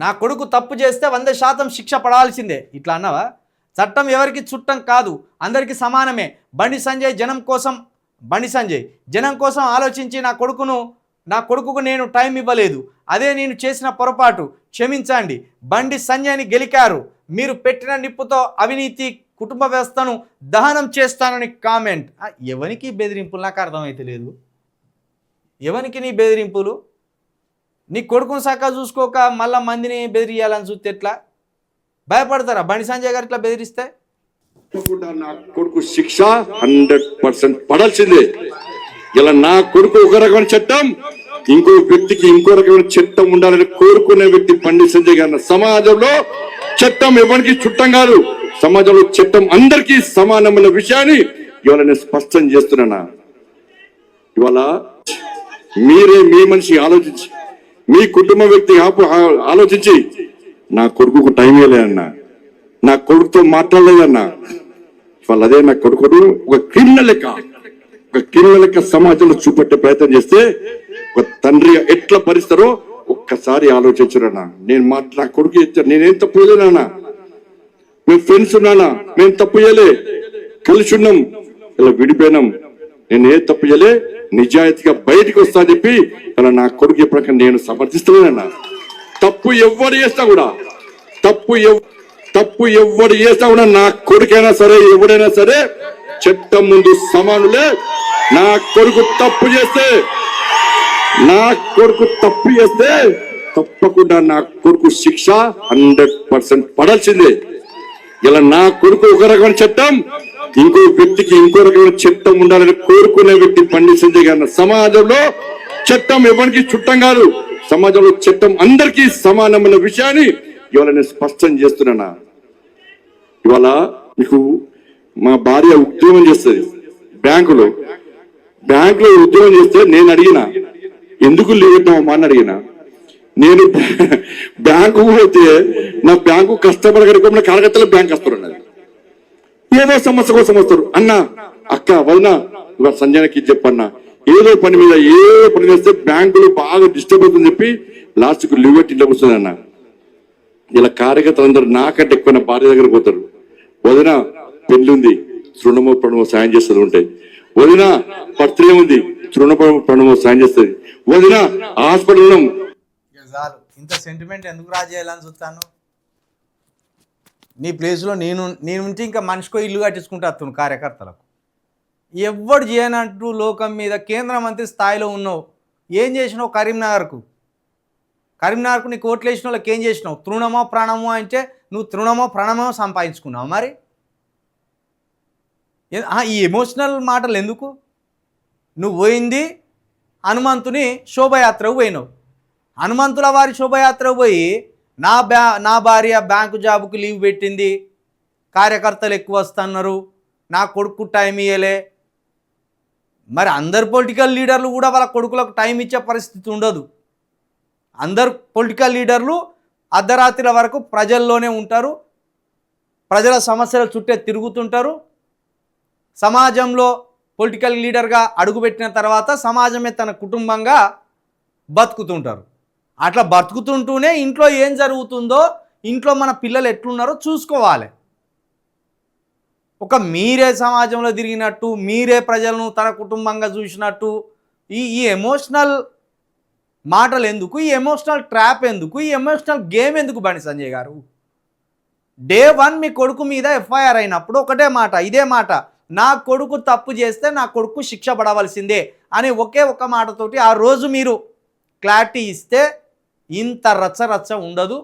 నా కొడుకు తప్పు చేస్తే 100% శిక్ష పడాల్సిందే. ఇట్లా అన్నావా? చట్టం ఎవరికి చుట్టం కాదు, అందరికీ సమానమే. బండి సంజయ్ జనం కోసం ఆలోచించి నా కొడుకుకు నేను టైం ఇవ్వలేదు. అదే నేను చేసిన పొరపాటు, క్షమించండి. బండి సంజయ్ని గెలికారు. మీరు పెట్టిన నిప్పుతో అవినీతి కుటుంబ వ్యవస్థను దహనం చేస్తానని కామెంట్. ఎవరికి బెదిరింపులు? నాకు అర్థమైతే లేదు. ఎవరికి నీ బెదిరింపులు? నీ కొడుకును సక్క చూసుకోక మళ్ళీ మందిని బెదిరియాలని చూస్తే ఎట్లా? భయపడతారా బండి సంజయ్ గారు ఇట్లా బెదిరిస్తే? నా కొడుకు శిక్ష 100% పడాల్సిందే. ఇలా నా కొడుకు ఒక రకమైన చట్టం, ఇంకో వ్యక్తికి ఇంకో రకమైన చట్టం ఉండాలని కోరుకునే వ్యక్తి బండి సంజయ్ గారు. సమాజంలో చట్టం ఎవరికి చుట్టం కాదు, సమాజంలో చట్టం అందరికీ సమానమైన విషయాన్ని ఇవాళ నేను స్పష్టం చేస్తున్నా. ఇవాళ మీరే మీ మనిషి ఆలోచించి, మీ కుటుంబ వ్యక్తి ఆలోచించి, నా కొడుకుకు టైం ఇవ్వలేదన్నా, నా కొడుకుతో మాట్లాడలేదన్నా. ఇవాళ అదే నా కొడుకును ఒక క్రిమినల్ లెక్క సమాజంలో చూపెట్టే ప్రయత్నం చేస్తే ఒక తండ్రి ఎట్లా భరిస్తారో ఒక్కసారి ఆలోచించురన్నా. నా కొడుకు ఇచ్చారు, నేనేం తప్పు చేయలేనా? మేము ఫ్రెండ్స్ ఉన్నానా? మేము తప్పు చేయలే, కలిసి ఉన్నాం, ఇలా విడిపోయినాం. నేను ఏ తప్పు చేయలే, నిజాయితీగా బయటికి వస్తా చెప్పి అలా నా కొడుకు ఎప్పటికీ నేను సమర్థిస్తున్నానన్నా. తప్పు ఎవరు చేస్తా కూడా నా కొడుకైనా సరే ఎవడైనా సరే చట్టం ముందు సమానులే. నా కొడుకు తప్పు చేస్తే తప్పకుండా నా కొడుకు శిక్ష 100% పడాల్సిందే. ఇలా నా కొడుకు ఒక రకమైన చట్టం, ఇంకో వ్యక్తికి ఇంకో రకమైన చట్టం ఉండాలని కోరుకునే వ్యక్తి బండి సంజయ్ గారు. సమాజంలో చట్టం ఎవరికి చుట్టం కాదు, సమాజంలో చట్టం అందరికీ సమానమైన విషయాన్ని ఇవాళ నేను స్పష్టం చేస్తున్నా. ఇవాళ మీకు మా భార్య ఉద్యోగం చేస్తుంది బ్యాంకులో ఉద్యోగం చేస్తే నేను అడిగిన, ఎందుకు లీవ్ పెట్టామమ్మా అని అడిగిన. నేను బ్యాంకు పోతే నా బ్యాంకు కస్టమర్ గారికి కలకత్తాలో బ్యాంక్ వస్తున్నది, ఏదో సమస్య కోసం వస్తారు. అన్న అక్క వదినా ఇవాళ సంజయ్కి చెప్పన్నా, ఏదో పని మీద చేస్తే బ్యాంకులు బాగా డిస్టర్బ్ అవుతుందని చెప్పి లాస్ట్కు లీవ్ పెట్టి ఇంట్లో వస్తుంది అన్న. ఇలా కార్యకర్తలందరూ నాకంటే ఎక్కువ నా భార్య దగ్గర పోతారు. వదిన పెళ్లి ఉంది, తృణమో ప్రణమో సాయం చేస్తుంది ఉంటాయి. వదిన బర్త్డే ఉంది, తృణమో ప్రణమో సాయం చేస్తుంది. వదిన హాస్పిటల్ ఉన్నాం. ఇంత సెంటిమెంట్ ఎందుకు రాజేయాలని చూస్తాను? నీ ప్లేస్లో నేను ఉంటే ఇంకా మనిషికో ఇల్లు కట్టించుకుంటూ వస్తున్నాను కార్యకర్తలకు. ఎవ్వడు చేయనంటూ లోకం మీద కేంద్ర మంత్రి స్థాయిలో ఉన్నావు. ఏం చేసినావు కరీంనగర్కు నీకు ఓట్లు వేసిన వాళ్ళకి ఏం చేసినావు? తృణమో ప్రాణమో అంటే నువ్వు తృణమో ప్రాణమో సంపాదించుకున్నావు. మరి ఈ ఎమోషనల్ మాటలు ఎందుకు? నువ్వు పోయింది హనుమంతుని శోభయాత్రకు పోయినావు. హనుమంతుల వారి శోభయాత్రకు పోయి నా భార్య బ్యాంకు జాబుకు లీవ్ పెట్టింది, కార్యకర్తలు ఎక్కువ వస్తున్నారు, నా కొడుకు టైం ఇవ్వలే. మరి అందరు పొలిటికల్ లీడర్లు కూడా వాళ్ళ కొడుకులకు టైం ఇచ్చే పరిస్థితి ఉండదు. అందరు పొలిటికల్ లీడర్లు అర్ధరాత్రుల వరకు ప్రజల్లోనే ఉంటారు, ప్రజల సమస్యల చుట్టే తిరుగుతుంటారు. సమాజంలో పొలిటికల్ లీడర్గా అడుగుపెట్టిన తర్వాత సమాజమే తన కుటుంబంగా బతుకుతుంటారు. అట్లా బతుకుతుంటూనే ఇంట్లో ఏం జరుగుతుందో, ఇంట్లో మన పిల్లలు ఎట్లున్నారో చూసుకోవాలి. మీరే సమాజంలో తిరిగినట్టు, మీరే ప్రజలను తన కుటుంబంగా చూసినట్టు ఈ ఎమోషనల్ మాటలు ఎందుకు? ఈ ఎమోషనల్ ట్రాప్ ఎందుకు? ఈ ఎమోషనల్ గేమ్ ఎందుకు? బండి సంజయ్ గారు డే 1 మీ కొడుకు మీద ఎఫ్ఐఆర్ అయినప్పుడు ఒకటే మాట, ఇదే మాట, నా కొడుకు తప్పు చేస్తే నా కొడుకు శిక్ష పడవలసిందే అని ఒకే ఒక మాటతోటి ఆ రోజు మీరు క్లారిటీ ఇస్తే ఇంత రచ్చ ఉండదు.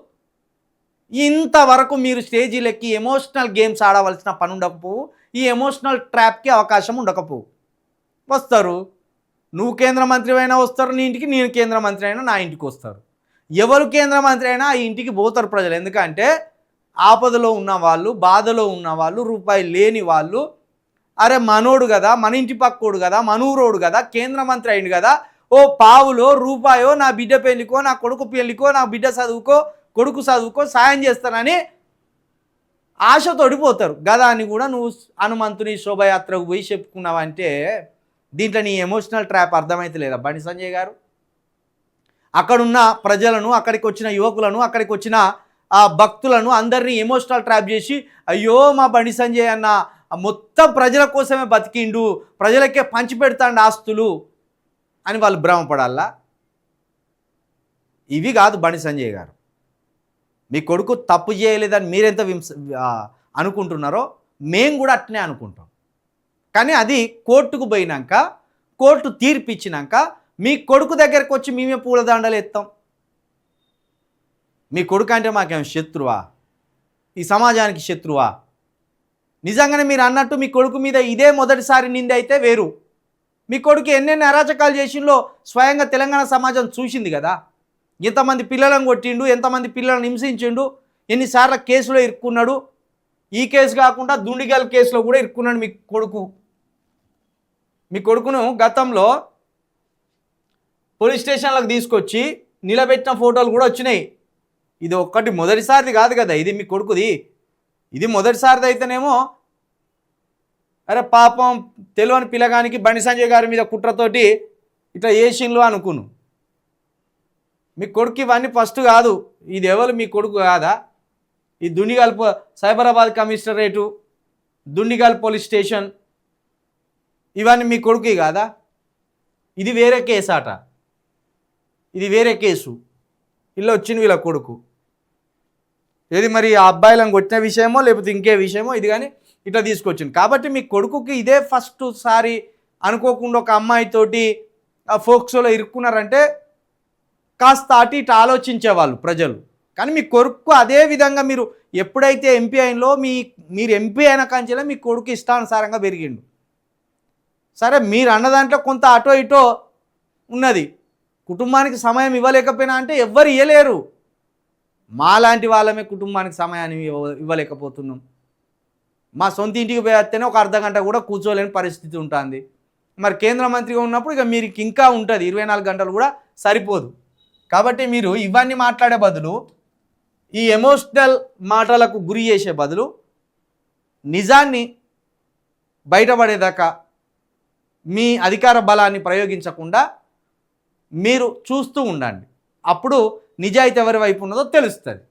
ఇంతవరకు మీరు స్టేజీలెక్కి ఎమోషనల్ గేమ్స్ ఆడవలసిన పని ఉండకపోవు, ఈ ఎమోషనల్ ట్రాప్కి అవకాశం ఉండకపోవు. వస్తారు, నువ్వు కేంద్ర మంత్రి అయినా వస్తారు నీ ఇంటికి, నేను కేంద్ర మంత్రి అయినా నా ఇంటికి వస్తారు. ఎవరు కేంద్ర మంత్రి అయినా ఆ ఇంటికి పోతారు ప్రజలు. ఎందుకంటే ఆపదలో ఉన్నవాళ్ళు, బాధలో ఉన్నవాళ్ళు, రూపాయి లేని వాళ్ళు, అరే మనోడు కదా, మన ఇంటి పక్కోడు కదా, మనూరోడు కదా, కేంద్ర మంత్రి అయింది కదా, ఓ పావులో రూపాయో నా బిడ్డ పెళ్ళికో, నా కొడుకు పెళ్ళికో, నా బిడ్డ చదువుకో, కొడుకు చదువుకో సాయం చేస్తానని ఆశతోడిపోతారు. గదా అని కూడా నువ్వు హనుమంతుని శోభయాత్రకు పోయి చెప్పుకున్నావంటే దీంట్లో నీ ఎమోషనల్ ట్రాప్ అర్థమైతే లేదా బండి సంజయ్ గారు? అక్కడున్న ప్రజలను, అక్కడికి వచ్చిన యువకులను, అక్కడికి వచ్చిన ఆ భక్తులను అందరినీ ఎమోషనల్ ట్రాప్ చేసి, అయ్యో మా బండి సంజయ్ అన్న మొత్తం ప్రజల కోసమే బతికిండు, ప్రజలకే పంచి పెడతాండు ఆస్తులు అని వాళ్ళు భ్రమపడాలా? ఇవి కాదు బండి సంజయ్ గారు. మీ కొడుకు తప్పు చేయలేదని మీరెంత అనుకుంటున్నారో మేము కూడా అట్నే అనుకుంటాం. కానీ అది కోర్టుకు పోయినాక, కోర్టు తీర్పు ఇచ్చినాక మీ కొడుకు దగ్గరకు వచ్చి మేమే పూలదండలు ఎత్తాం. మీ కొడుకు అంటే మాకేం శత్రువా? ఈ సమాజానికి శత్రువా? నిజంగానే మీరు అన్నట్టు మీ కొడుకు మీద ఇదే మొదటిసారి నింద అయితే వేరు. మీ కొడుకు ఎన్నెన్ని అరాచకాలు చేసిందో స్వయంగా తెలంగాణ సమాజం చూసింది కదా. ఎంతమంది పిల్లలను కొట్టిండు, ఎంతమంది పిల్లలను హింసించిండు, ఎన్నిసార్లు కేసులో ఇరుక్కున్నాడు. ఈ కేసు కాకుండా దుండిగల్ కేసులో కూడా ఇరుక్కున్నాడు మీ కొడుకు. మీ కొడుకును గతంలో పోలీస్ స్టేషన్లకు తీసుకొచ్చి నిలబెట్టిన ఫోటోలు కూడా వచ్చినాయి. ఇది ఒక్కటి మొదటిసారిది కాదు కదా, ఇది మీ కొడుకుది. ఇది మొదటిసారిది అయితేనేమో అరే పాపం తెలియని పిల్లగానికి బండి సంజయ్ గారి మీద కుట్రతోటి ఇట్లా చేసిండ్లు అనుకును. మీ కొడుకు ఇవన్నీ ఫస్ట్ కాదు. ఇది ఎవరు మీ కొడుకు కాదా? ఈ Dundigal Cyberabad commissionerate, Dundigal police station ఇవన్నీ మీ కొడుకు కాదా? ఇది వేరే కేసు అట, ఇది వేరే కేసు. ఇలా వచ్చింది వీళ్ళ కొడుకు. ఏది మరి ఆ అబ్బాయిలను కొట్టిన విషయమో లేకపోతే ఇంకే విషయమో ఇది కానీ ఇట్లా తీసుకొచ్చింది. కాబట్టి మీ కొడుకుకి ఇదే ఫస్ట్ సారి అనుకోకుండా ఒక అమ్మాయితోటి ఆ ఫోక్సోలో ఇరుక్కున్నారంటే కాస్త అటు ఇటు ఆలోచించేవాళ్ళు ప్రజలు. కానీ మీ కొడుకు అదే విధంగా మీరు ఎప్పుడైతే ఎంపీ అయినలో మీరు ఎంపీ అయిన కంచెలో మీ కొడుకు ఇష్టానుసారంగా పెరిగిండు. సరే మీరు అన్న దాంట్లో కొంత అటో ఇటో ఉన్నది. కుటుంబానికి సమయం ఇవ్వలేకపోయినా అంటే ఎవ్వరు ఇవ్వలేరు. మాలాంటి వాళ్ళమే కుటుంబానికి సమయాన్ని ఇవ్వలేకపోతున్నాం. మా సొంత ఇంటికి పోయేస్తేనే ఒక అర్ధ గంట కూడా కూర్చోలేని పరిస్థితి ఉంటుంది. మరి కేంద్ర మంత్రిగా ఉన్నప్పుడు ఇక మీరు ఇంకా ఉంటుంది, 24 గంటలు కూడా సరిపోదు. కాబట్టి మీరు ఇవన్నీ మాట్లాడే బదులు, ఈ ఎమోషనల్ మాటలకు గురి చేసే బదులు నిజాన్ని బయటపడేదాకా మీ అధికార బలాన్ని ప్రయోగించకుండా మీరు చూస్తూ ఉండండి. అప్పుడు నిజాయితీ ఎవరి వైపు ఉన్నదో తెలుస్తుంది.